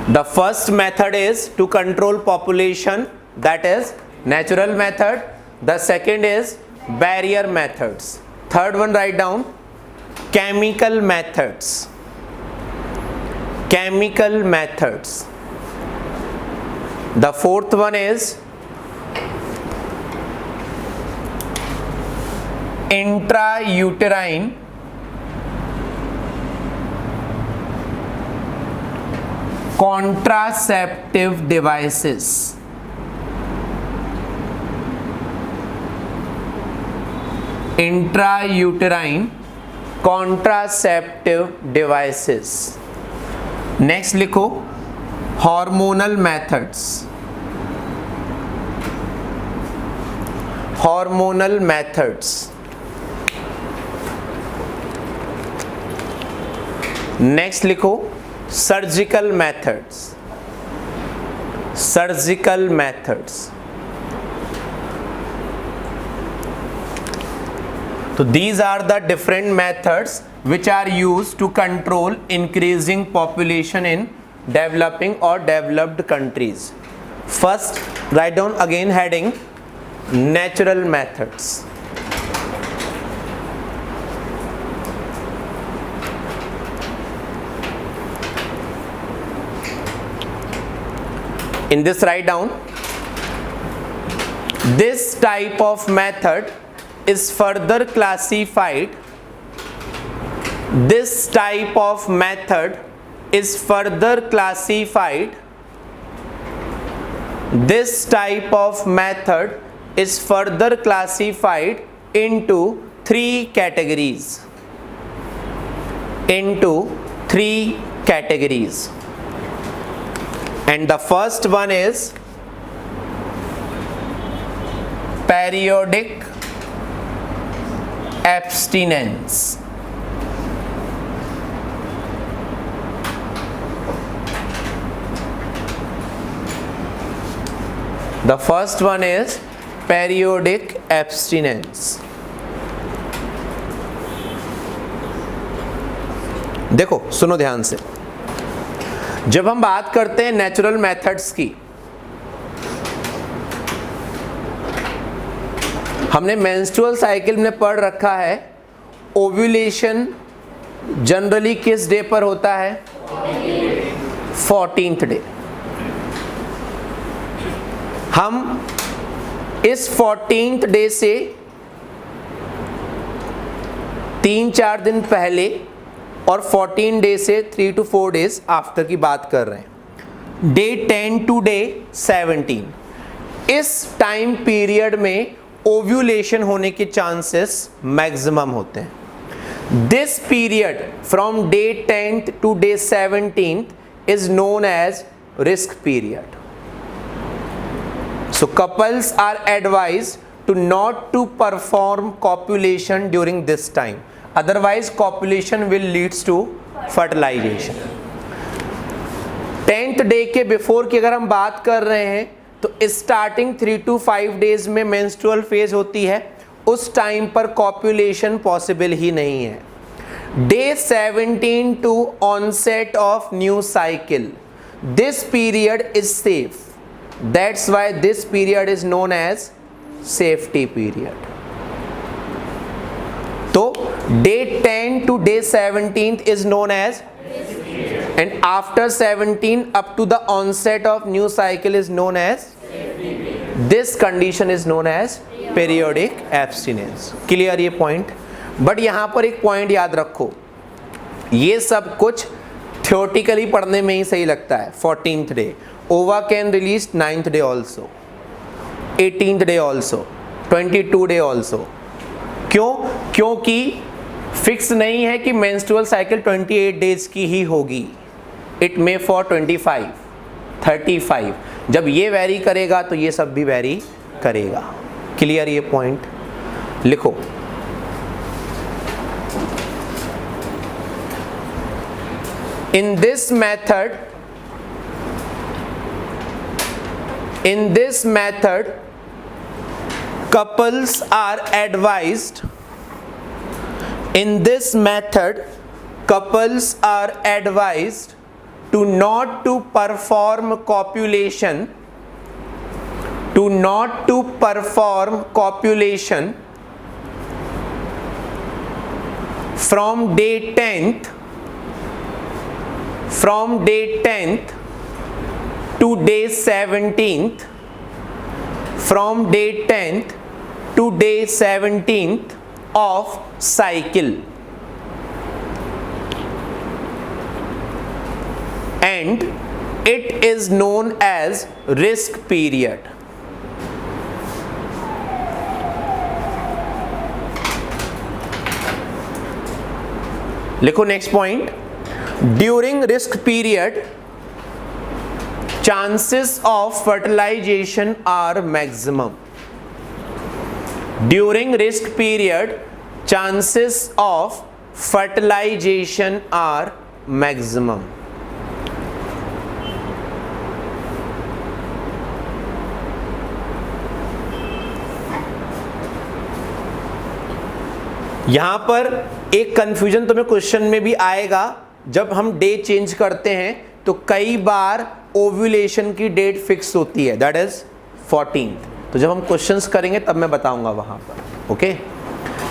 The first method is to control population, that is natural method. The second is barrier methods. Third one, write down chemical methods. Chemical methods. The fourth one is intrauterine contraceptive devices. Intrauterine contraceptive devices. Next लिखो hormonal methods. Hormonal methods. Next लिखो surgical methods. Surgical methods. So these are the different methods which are used to control increasing population in developing or developed countries. First, write down again heading natural methods. In this, write down this type of method is further classified. This type of method is further classified. This type of method is further classified into three categories. Into three categories. And the first one is periodic abstinence. The first one is periodic abstinence. देखो सुनो ध्यान से, जब हम बात करते हैं natural methods की, हमने मेंस्ट्रुअल साइकिल में पढ़ रखा है ओव्यूलेशन जनरली किस डे पर होता है? 14th day. हम इस 14th डे से 3-4 दिन पहले और 14 डे से 3 to 4 days आफ्टर की बात कर रहे हैं। डे 10 to डे 17, इस टाइम पीरियड में ओव्यूलेशन होने के चांसेस मैक्सिमम होते हैं। This period from day 10th to day 17th is known as risk period. So couples are advised to not to perform copulation during this time, otherwise copulation will leads to fertilization. 10th day के before की अगर हम बात कर रहे हैं तो starting 3 to 5 days में मेंस्ट्रुअल फेज होती है, उस टाइम पर कॉपुलेशन पॉसिबल ही नहीं है. Day 17 to onset of new cycle, this period is safe, that's why this period is known as safety period. तो day 10 to day 17 is known as, and after 17 up to the onset of new cycle is known as, this condition is known as periodic abstinence. Clear ये point? But यहाँ पर एक point याद रखो, ये सब कुछ थियोरेटिकली पढ़ने में ही सही लगता है. 14th डे ओवा can release, 9th day also, 18th day also, 22 day also. क्यों? क्योंकि फिक्स नहीं है कि मेंस्ट्रुअल साइकिल 28 डेज की ही होगी. It may for 25, 35. जब ये वेरी करेगा तो ये सब भी वेरी करेगा. क्लियर ये पॉइंट? लिखो. In this method, couples are advised. In this method, couples are advised to not to perform copulation, to not to perform copulation from day 10th, from day 10th to day 17th, from day 10th to day 17th of cycle, and it is known as risk period. लिखो next point, during risk period chances of fertilization are maximum. During risk period chances of fertilization are maximum. यहां पर एक confusion तुम्हें question में भी आएगा. जब हम डे चेंज करते हैं तो कई बार ओव्यूलेशन की डेट फिक्स होती है, दैट इज 14th. तो जब हम क्वेश्चंस करेंगे तब मैं बताऊंगा वहां पर. ओके,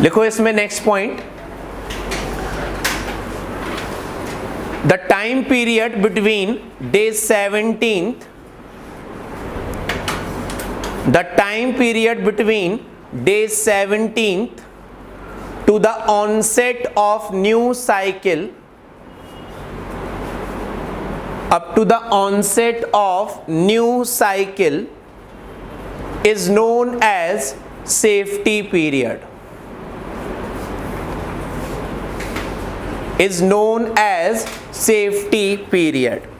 लिखो इसमें next point, the time period between day 17th, the time period between day 17th to the onset of new cycle, up to the onset of new cycle is known as safety period, is known as safety period.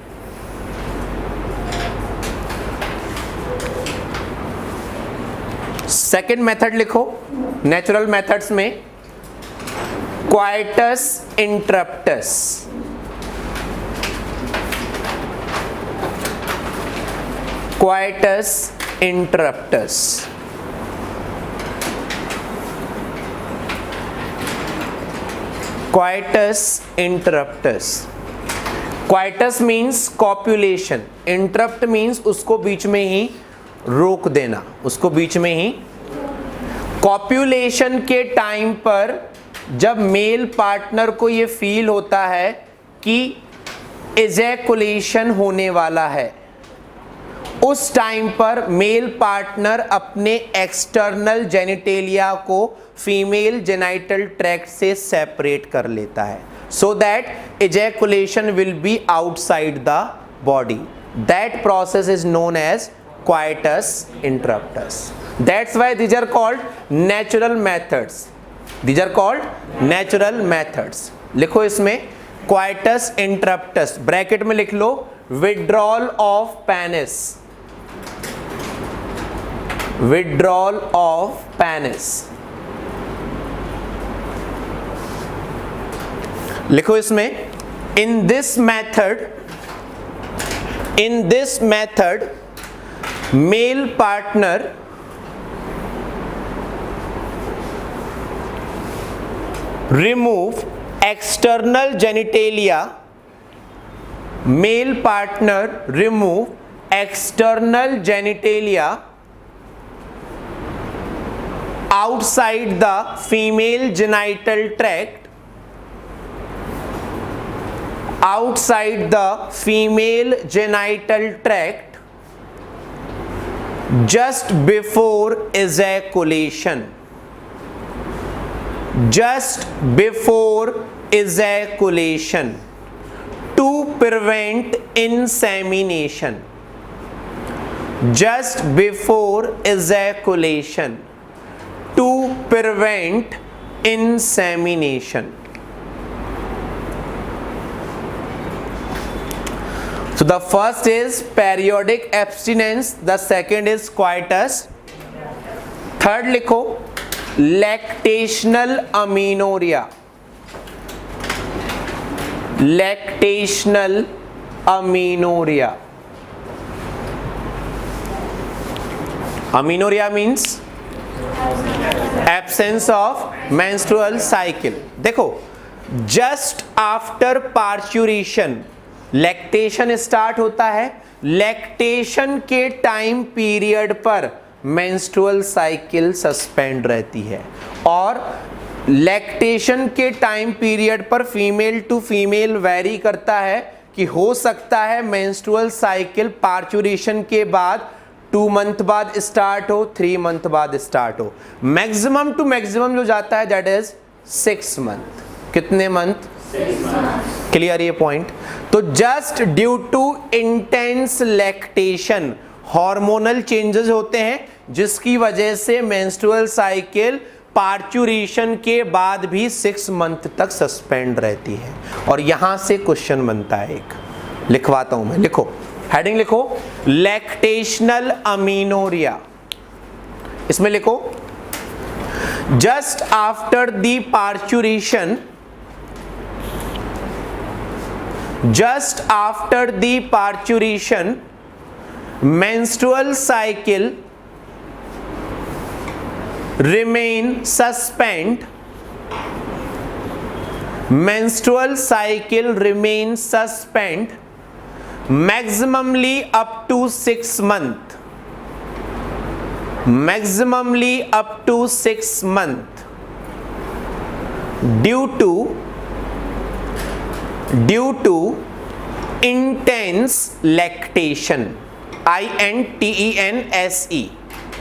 Second method लिखो natural methods में, Quietus interruptus. Quietus interruptus. Quietus interruptus. Quietus means copulation. Interrupt means उसको बीच में ही रोक देना, उसको बीच में ही. कॉप्यूलेशन के time पर जब मेल पार्टनर को ये फील होता है कि इजैकुलेशन होने वाला है, उस टाइम पर मेल पार्टनर अपने एक्सटर्नल जेनिटेलिया को फीमेल जेनिटल ट्रैक्ट से सेपरेट कर लेता है, so that ejaculation will be outside the body. That process is known as quietus interruptus. That's why these are called natural methods. These are called natural methods. लिखो इसमें quietus interruptus, bracket में लिख लो withdrawal of penis, withdrawal of penis. लिखो इसमें in this method male partner remove external genitalia, male partner remove external genitalia outside the female genital tract, outside the female genital tract just before ejaculation, just before ejaculation, to prevent insemination, just before ejaculation, to prevent insemination. So the first is periodic abstinence, the second is quietus, third लिखो lactational amenorrhea, lactational amenorrhea. Amenorrhea means absence of menstrual cycle. देखो just after parturition lactation start होता है, lactation के time period पर menstrual cycle suspend रहती है, और lactation के टाइम पीरियड पर फीमेल टू फीमेल वेरी करता है कि हो सकता है मेंस्ट्रुअल साइकिल पार्चुरेशन के बाद 2 मंथ बाद स्टार्ट हो, 3 मंथ बाद स्टार्ट हो, मैक्सिमम टू मैक्सिमम जो जाता है दैट इज 6 मंथ। कितने मंथ? 6 मंथ। क्लियर ये पॉइंट? तो just due to intense lactation hormonal changes होते हैं जिसकी वजह से मेंस्ट्रुअल साइकिल पार्चुरेशन के बाद भी 6 मंथ तक सस्पेंड रहती है। और यहां से क्वेश्चन बनता है, एक लिखवाता हूं मैं, लिखो, हेडिंग लिखो, लैक्टेशनल अमीनोरिया। इसमें लिखो, just after the parturition, just after the parturition, menstrual cycle remain suspend, menstrual cycle remain suspend maximally up to 6 month, maximally up to 6 month due to intense lactation, intense,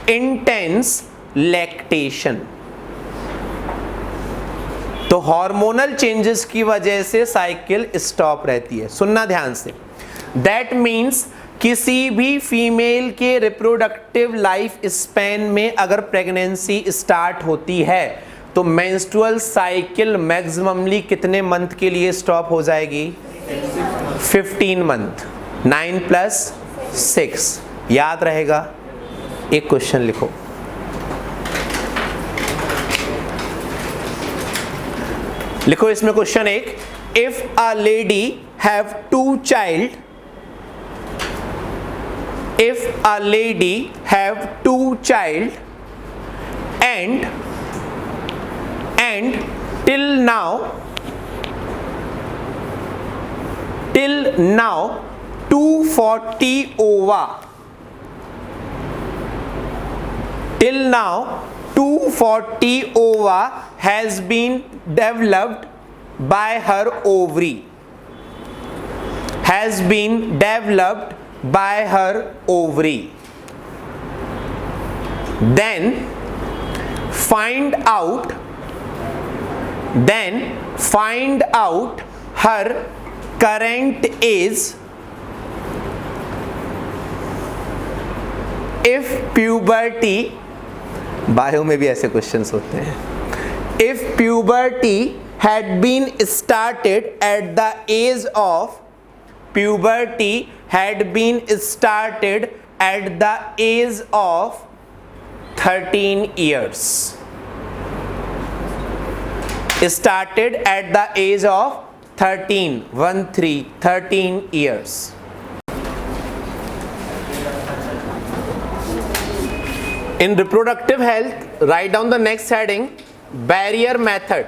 intense lactation। तो hormonal changes की वजह से cycle stop रहती है। सुनना ध्यान से, that means किसी भी फीमेल के रिप्रोडक्टिव लाइफ स्पैन में अगर प्रेगनेंसी स्टार्ट होती है तो मेंस्ट्रुअल साइकिल मैक्सिममली कितने मंथ के लिए स्टॉप हो जाएगी? 15 मंथ। 9 + 6 याद रहेगा। एक क्वेश्चन लिखो, लिखो इसमें क्वेश्चन एक, if a lady have 2 child, if a lady have 2 child and till now 240 ova, till now 240 ova has been developed by her ovary, has been developed by her ovary, then find out her current age if puberty, bio में भी ऐसे questions होते हैं, if puberty had been started at the age of, puberty had been started at the age of 13 years, started at the age of 13 years। In reproductive health, write down the next heading, barrier method।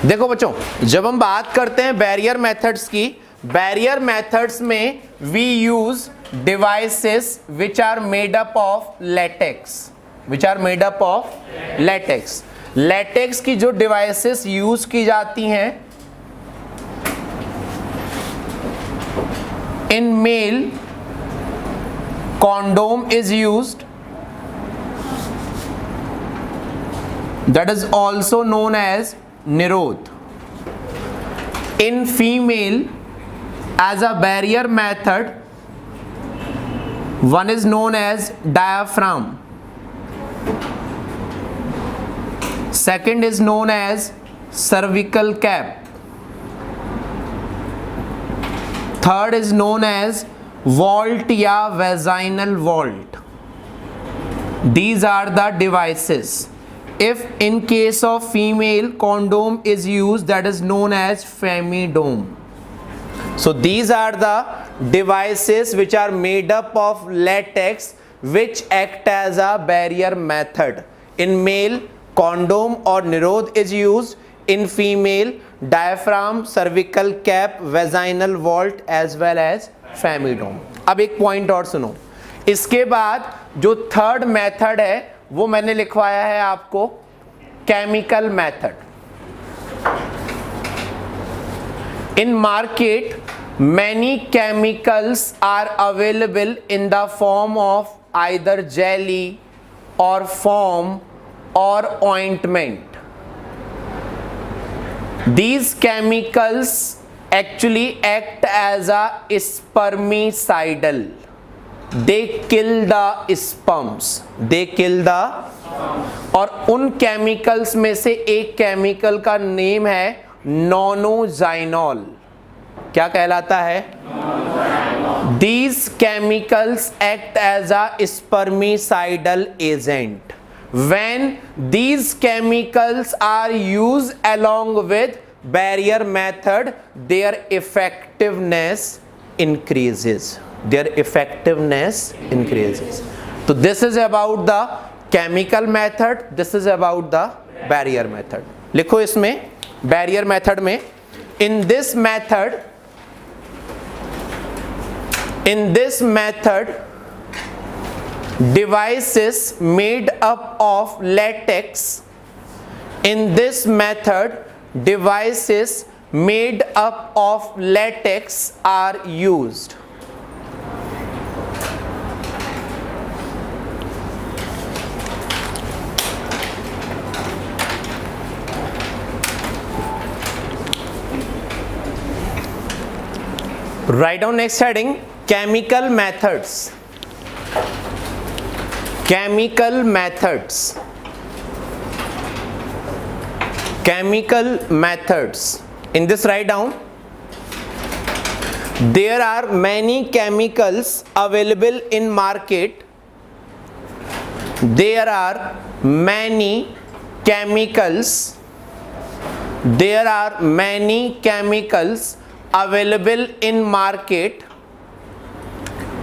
देखो बच्चों, जब हम बात करते हैं barrier methods की, barrier methods में we use devices which are made up of latex, which are made up of latex. Latex की जो डिवाइसेस यूज की जाती हैं, in male condom is used, that is also known as Nirodh। In female, as a barrier method, one is known as diaphragm, second is known as cervical cap, third is known as vault या vaginal vault। These are the devices। If in case of female, condom is used, that is known as femidome। So these are the devices which are made up of latex which act as a barrier method। In male condom or निरोध is used in female, diaphragm, cervical cap, vaginal vault as well as femidome. अब एक point और सुनो, इसके बाद जो third method है वो मैंने लिखवाया है आपको chemical method. In market, many chemicals are available in the form of either jelly or foam or ointment. These chemicals actually act as a spermicidal. They kill the sperms. They kill the. और उन chemicals में से एक chemical का name है नोनोजाइनॉल. क्या कहलाता है? These chemicals act as a spermicidal agent. When these chemicals are used along with barrier method, their effectiveness increases. Their effectiveness increases. So this is about the chemical method. This is about the barrier method. लिखो इसमें barrier method में, in this method devices made up of latex. In this method devices made up of latex are used. Write down next heading, chemical methods. Chemical methods. Chemical methods. In this write down, there are many chemicals available in market. There are many chemicals. There are many chemicals available in market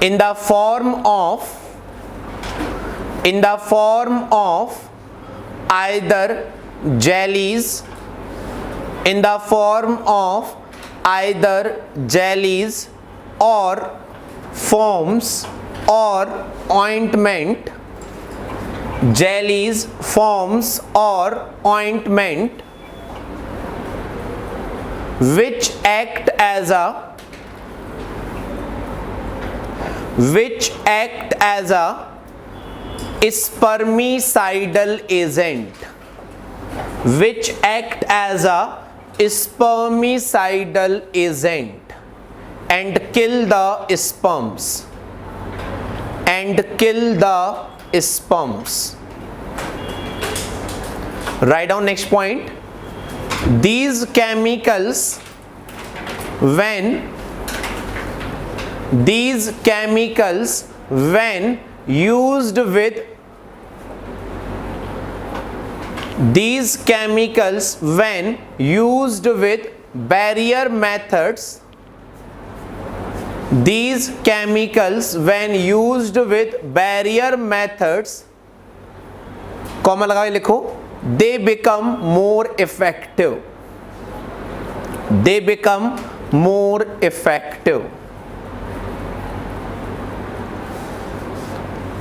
in the form of either jellies, in the form of either jellies or foams or ointment, jellies, foams or ointment, which act as a spermicidal agent, which act as a spermicidal agent and kill the sperms, Write down next point. These chemicals, when used with barrier methods, comma लगा के लिखो, they become more effective.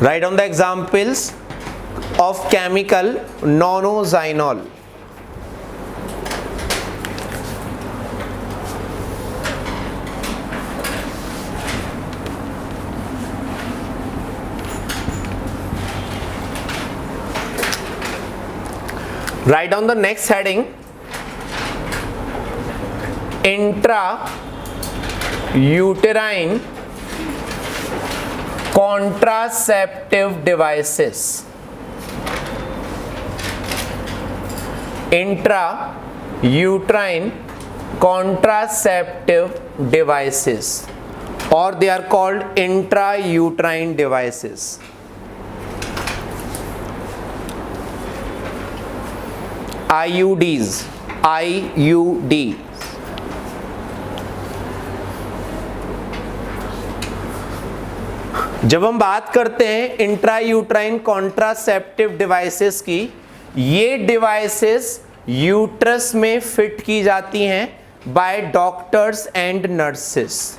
Write down the examples of chemical nonozynol. Write down the next heading, intrauterine contraceptive devices. Intrauterine contraceptive devices, or they are called intrauterine devices. IUDs. जब हम बात करते हैं intrauterine contraceptive devices की, ये devices uterus में fit की जाती हैं bye doctors and nurses.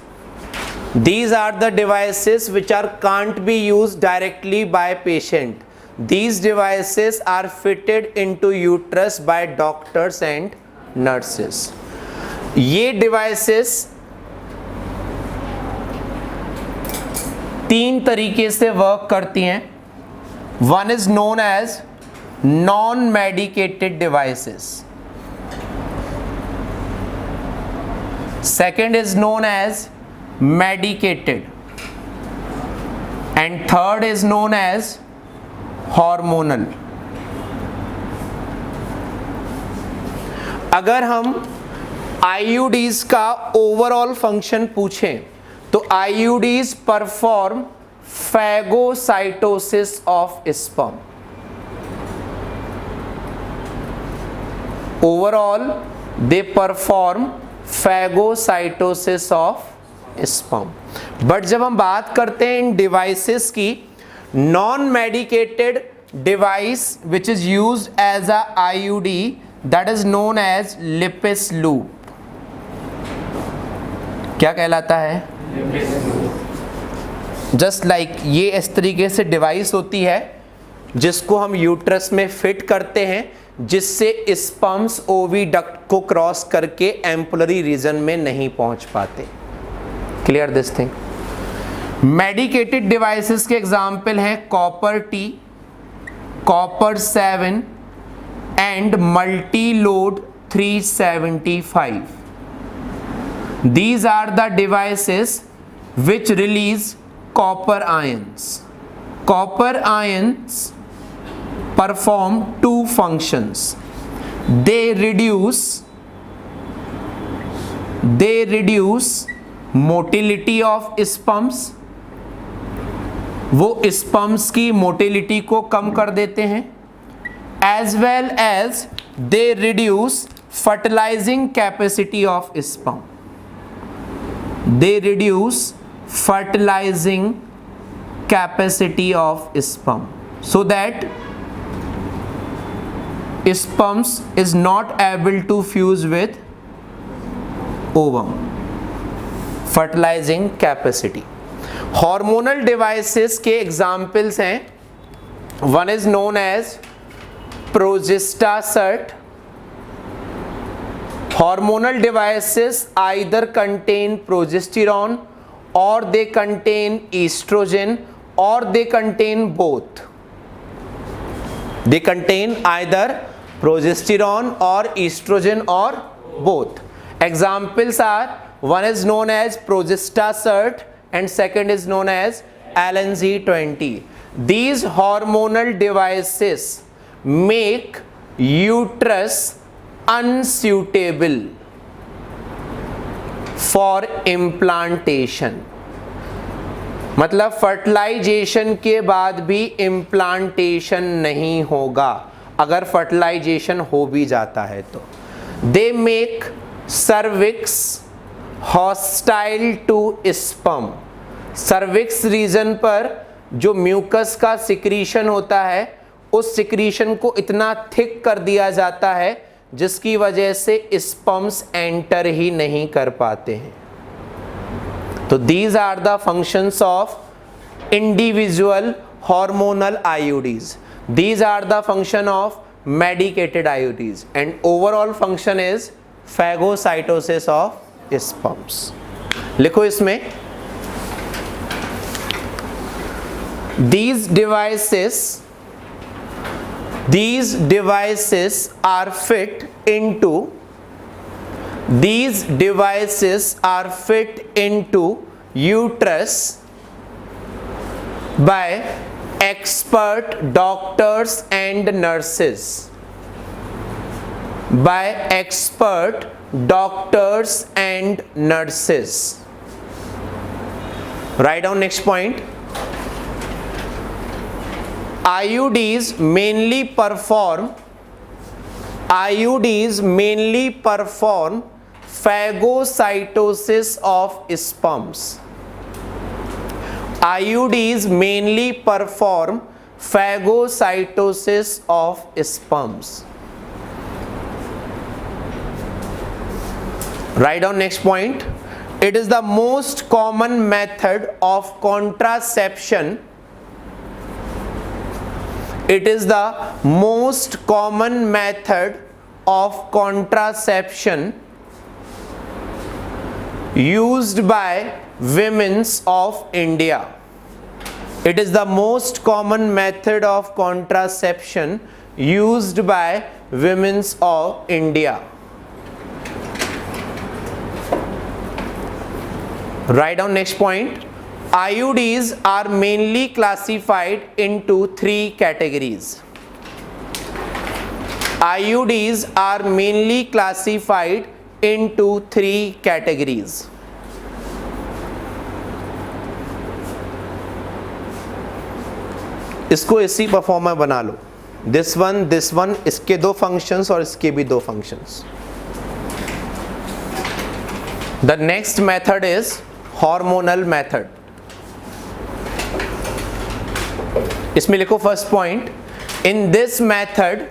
These are the devices which are can't be used directly by patient. These devices are fitted into uterus by doctors and nurses. ये devices 3 तरीके से work करती हैं. One is known as non-medicated devices. Second is known as medicated, and third is known as hormonal. अगर हम IUDs का overall function पूछें तो IUDs perform phagocytosis of sperm. Overall they perform phagocytosis of sperm. But जब हम बात करते हैं इन डिवाइसेस की, non medicated device which is used as a IUD, that is known as Lippes loop. क्या कहलाता है? जस्ट लाइक ये इस तरीके से डिवाइस होती है जिसको हम यूट्रस में फिट करते हैं, जिससे स्पर्म्स ओविडक्ट को क्रॉस करके एम्पुलरी रीजन में नहीं पहुंच पाते. Clear this thing. Medicated devices के एग्जाम्पल हैं copper T, copper 7 and multi load 375. These are the devices which release copper ions. Copper ions perform 2 functions. They reduce motility of sperms. वो sperms की motility को कम कर देते हैं. As well as they reduce fertilizing capacity of sperm. They reduce fertilizing capacity of sperm so that sperms is not able to fuse with ovum. Fertilizing capacity. Hormonal devices के examples हैं, one is known as Progestasert. Hormonal devices either contain progesterone or they contain estrogen or they contain both. They contain either progesterone or estrogen or both. Examples are, one is known as Progestasert and second is known as LNZ20. These hormonal devices make uterus unsuitable for implantation. मतलब fertilisation के बाद भी implantation नहीं होगा अगर fertilisation हो भी जाता है तो. They make cervix hostile to sperm. Cervix region पर जो म्यूकस का सिक्रीशन होता है, उस सिक्रीशन को इतना थिक कर दिया जाता है जिसकी वजह से स्पर्म्स एंटर ही नहीं कर पाते हैं. तो these are the functions of individual hormonal IUDs. These are the function of medicated IUDs and overall function is phagocytosis of sperms. लिखो इसमें, these devices are fit into uterus by expert doctors and nurses. By expert doctors and nurses. Write down next point. IUDs mainly perform phagocytosis of sperms. IUDs mainly perform phagocytosis of sperms. Write down next point. It is the most common method of contraception. It is the most common method of contraception used by women of India. It is the most common method of contraception used by women of India. Write down next point. IUDs are mainly classified into 3 categories. IUDs are mainly classified into 3 categories. इसको इसी performer बना लो. This one, इसके 2 functions और इसके भी 2 functions. The next method is hormonal method. इसमें लिखो first point. In this method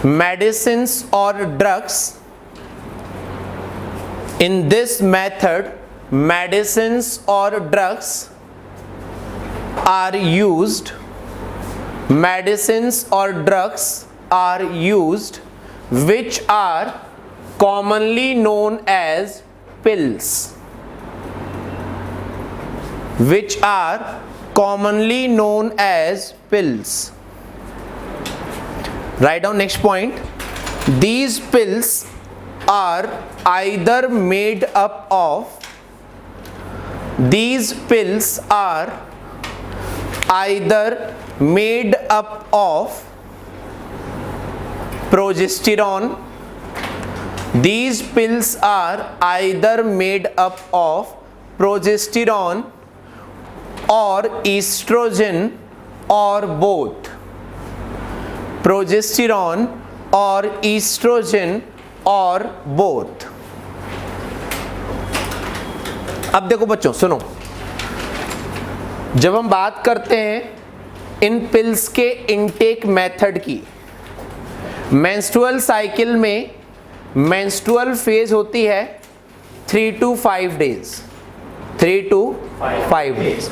medicines or drugs are used. Medicines or drugs are used which are commonly known as pills. Which are commonly known as pills. Write down next point. These pills are either made up of progesterone. These pills are either made up of progesterone or estrogen or both. Progesterone or estrogen or both. अब देखो बच्चों सुनो, जब हम बात करते हैं इन पिल्स के इनटेक मेथड की, मेंस्ट्रुअल साइकिल में मेंस्ट्रुअल फेज होती है 3 to 5 days. 3 to 5 days.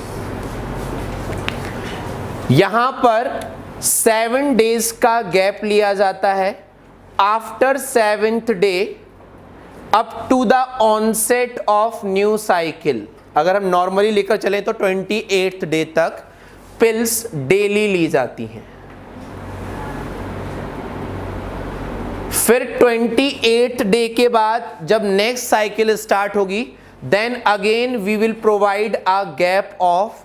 यहां पर 7 days का गैप लिया जाता है. After 7th day up to the onset of new cycle, अगर हम नॉर्मली लेकर चलें तो 28th डे तक पिल्स डेली ली जाती हैं. फिर 28th डे के बाद जब नेक्स्ट साइकिल स्टार्ट होगी, then again we will provide a gap of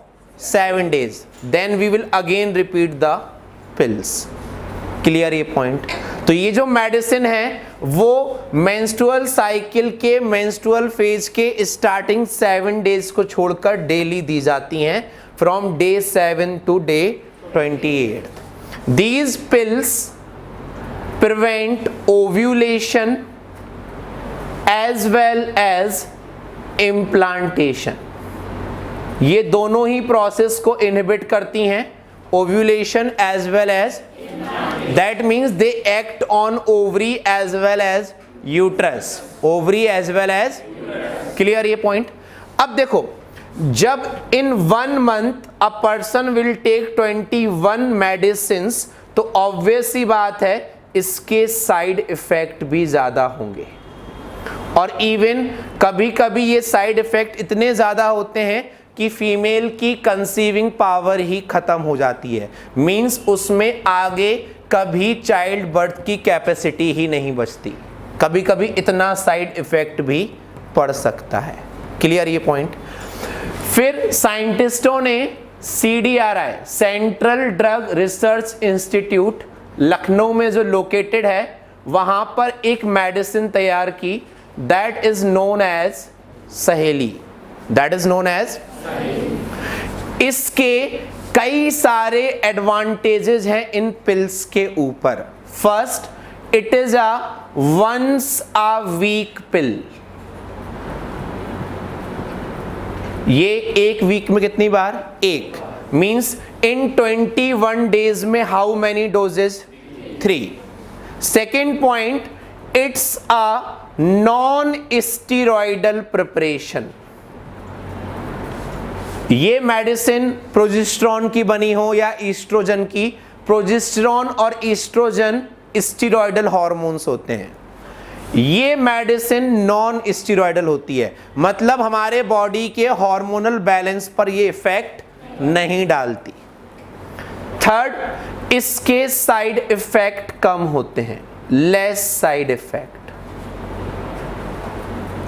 7 days. Then we will again repeat the pills. Clear ये पॉइंट. तो ये जो मेडिसिन है वो मेंस्ट्रुअल साइकिल के मेंस्ट्रुअल फेज के स्टार्टिंग 7 days को छोड़कर डेली दी जाती हैं from day 7 to day 28. These pills prevent ovulation as well as implantation. ये दोनों ही प्रोसेस को इनहिबिट करती हैं, ovulation as well as, that means they act on ovary as well as uterus. Ovary as well as. Clear ये point. अब देखो, जब in 1 month a person will take 21 medicines, तो ऑब्वियस सी बात है इसके साइड इफेक्ट भी ज्यादा होंगे. और इवन कभी कभी ये साइड इफेक्ट इतने ज्यादा होते हैं कि फीमेल की कंसीविंग पावर ही खत्म हो जाती है. मींस उसमें आगे कभी चाइल्ड बर्थ की कैपेसिटी ही नहीं बचती. कभी कभी इतना साइड इफेक्ट भी पड़ सकता है. क्लियर ये पॉइंट. फिर साइंटिस्टों ने CDRI, central drug research institute, Lucknow में जो लोकेटेड है, वहां पर एक मेडिसिन तैयार की, that is known as Saheli. That is known as. इसके कई सारे एडवांटेजेस हैं इन पिल्स के ऊपर. First, it is a once a week pill. ये एक वीक में कितनी बार? एक. मीन्स इन 21 डेज में how many doses? 3. Second point, it's a non steroidal preparation. ये मेडिसिन प्रोजेस्टेरॉन की बनी हो या ईस्ट्रोजन की, प्रोजेस्टेरॉन और ईस्ट्रोजन स्टीरॉयडल हार्मोन्स होते हैं. ये मेडिसिन नॉन स्टीरॉयडल होती है, मतलब हमारे बॉडी के हार्मोनल बैलेंस पर ये इफेक्ट नहीं डालती. थर्ड, इसके साइड इफेक्ट कम होते हैं, लेस साइड इफेक्ट.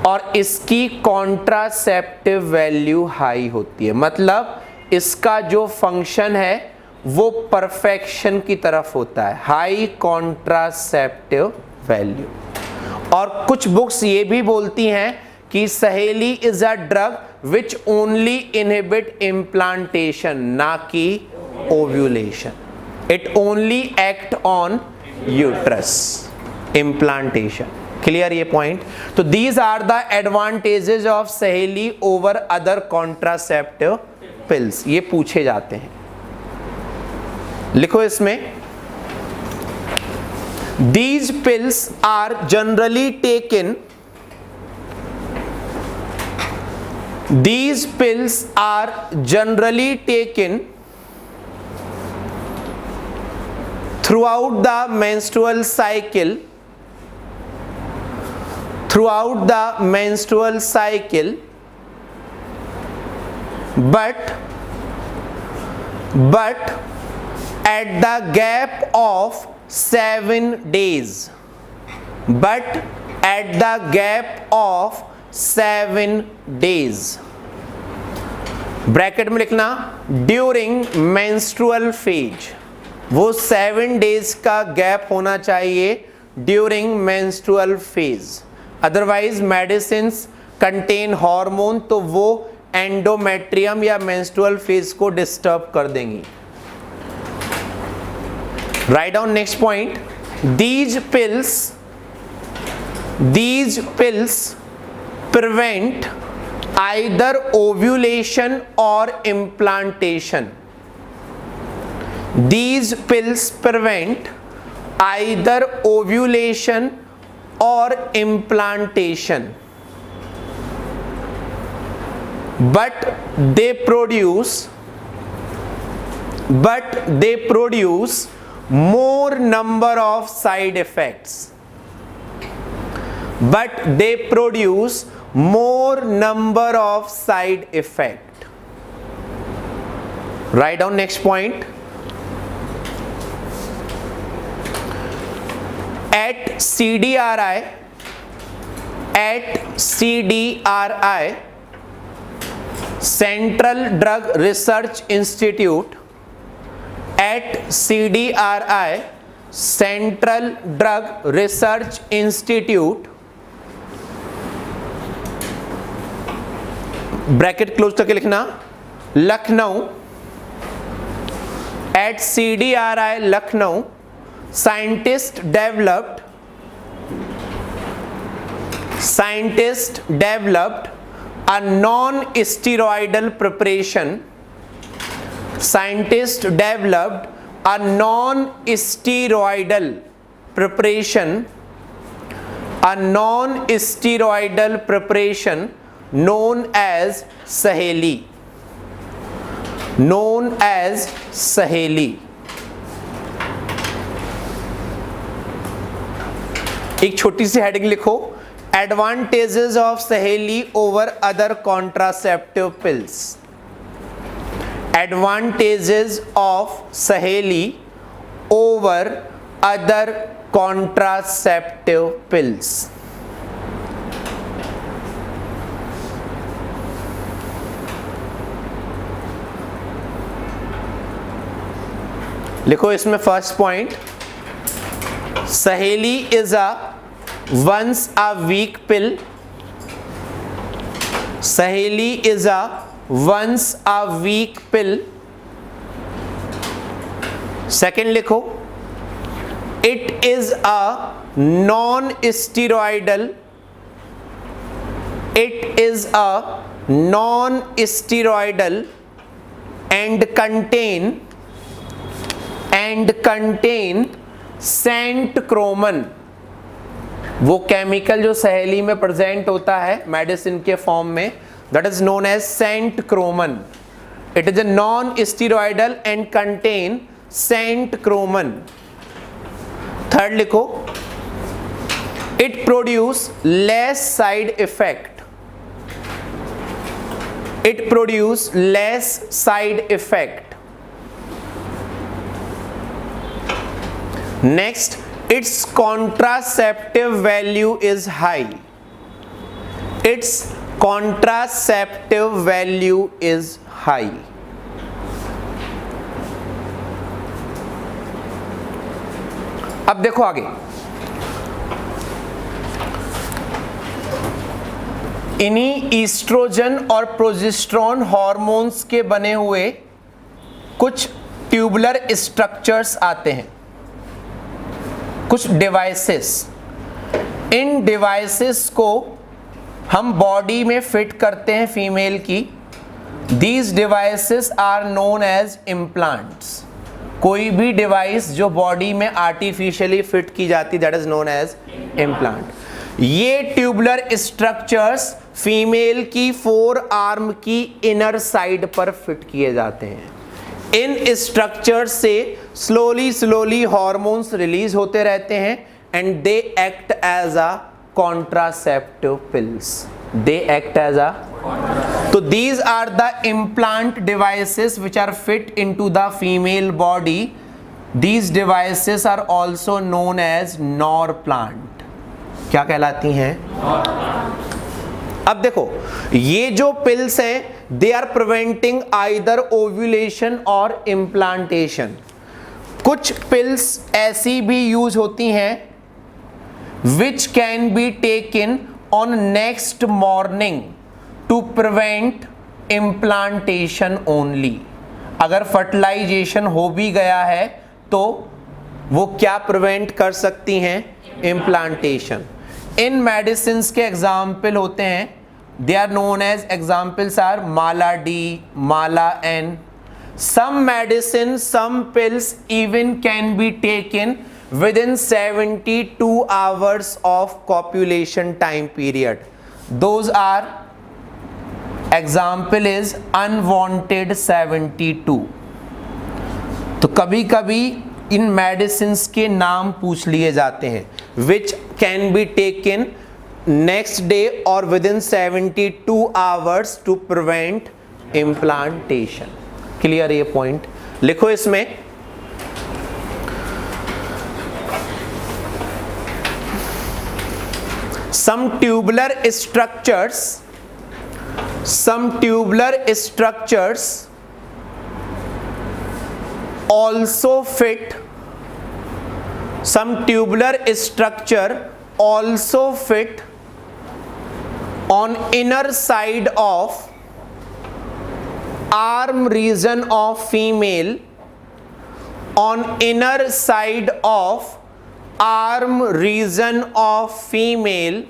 और इसकी कॉन्ट्रासेप्टिव वैल्यू हाई होती है, मतलब इसका जो फंक्शन है वो परफेक्शन की तरफ होता है, हाई कॉन्ट्रासेप्टिव वैल्यू. और कुछ बुक्स ये भी बोलती हैं कि Saheli is a drug which only inhibit implantation, ना कि ovulation. It only act on uterus, implantation. Clear ये पॉइंट? तो these are the advantages of Saheli over other contraceptive pills. ये पूछे जाते हैं. लिखो इसमें, these pills are generally taken throughout the menstrual cycle but at the gap of 7 days. But at the gap of 7 days. Bracket में लिखना during menstrual phase. वो 7 days का गैप होना चाहिए during menstrual phase. Otherwise medicines contain hormone, तो वो endometrium या menstrual phase को डिस्टर्ब कर देंगी. Write down next point. These pills prevent either ovulation or implantation. These pills prevent either ovulation or implantation, but they produce more number of side effects. Write down next point. At CDRI, Central Drug Research Institute, at CDRI, Central Drug Research Institute, bracket close करके लिखना, Lucknow, at CDRI Lucknow, scientist developed a non-steroidal preparation. Scientists developed a non-steroidal preparation known as Saheli. एक छोटी सी heading लिखो, advantages of Saheli over other contraceptive pills. Advantages of Saheli over other contraceptive pills. लिखो इसमें first point, सहेली is a once a week pill. सहेली is a once a week pill. Second लिखो, it is a non-steroidal non-steroidal and contain centchromin, वो chemical जो सहेली में present होता है मेडिसिन के फॉर्म में, that is known as centchromin. It is a non-steroidal and contain centchromin. Third लिखो, it produce less side effect. It produce less side effect. Next, its contraceptive value is high. Its contraceptive value is high. अब देखो आगे, इन्हीं oestrogen और progesterone hormones के बने हुए कुछ ट्यूबुलर स्ट्रक्चर्स आते हैं, कुछ डिवाइसेस। इन डिवाइसेस को हम बॉडी में फिट करते हैं फीमेल की। These devices are known as implants. कोई भी डिवाइस जो बॉडी में आर्टिफिशियली फिट की जाती, that is known as implant. ये ट्यूबुलर स्ट्रक्चर्स फीमेल की फोर आर्म की इनर साइड पर फिट किए जाते हैं। इन स्ट्रक्चर्स से स्लोली हार्मोन्स रिलीज होते रहते हैं and they act as a contraceptive pills. They act as a, तो these are the implant devices which are fit into the female body. These devices are also known as Norplant. क्या कहलाती हैं? अब देखो, ये जो पिल्स हैं they are preventing either ovulation और implantation. कुछ पिल्स ऐसी भी यूज होती हैं which can be taken on next morning to prevent implantation only. अगर फर्टिलाइजेशन हो भी गया है तो वो क्या प्रिवेंट कर सकती हैं? इम्प्लांटेशन। इन मेडिसिन के एग्जाम्पल होते हैं, they are known as, examples are Mala D, Mala N. Some medicine, some pills even can be taken within 72 hours of copulation time period. Those are, example is unwanted 72. तो कभी कभी इन मेडिसिन्स के नाम पूछ लिए जाते हैं, which can be taken next day or within 72 hours to prevent implantation. Clear ये पॉइंट? लिखो इसमें, some tubular structures also fit, some tubular structure also fit on inner side of arm region of female, on inner side of arm region of female,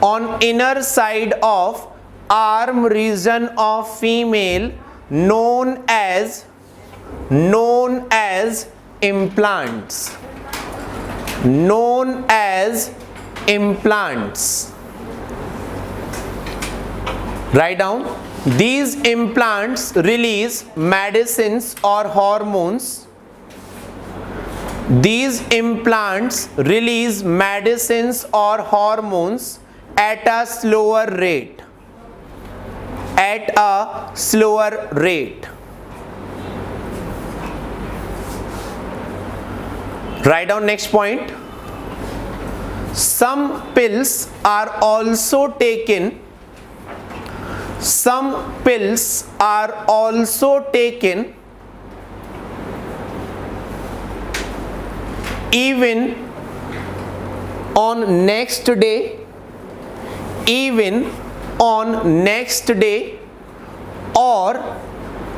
on inner side of arm region of female, known as implants, known as implants. Write down, these implants release medicines or hormones. These implants release medicines or hormones at a slower rate. At a slower rate. Write down next point. Some pills are also taken. Some pills are also taken even on next day, even on next day, or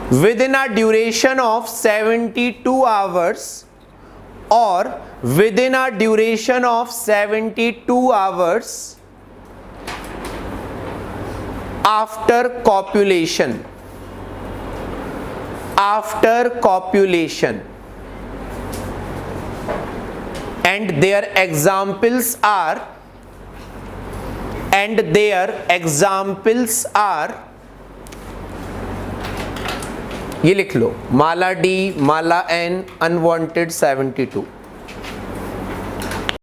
within a duration of 72 hours, or within a duration of 72 hours, after copulation, after copulation, and their examples are, and their examples are, ये लिख लो, माला D, Mala N, unwanted 72.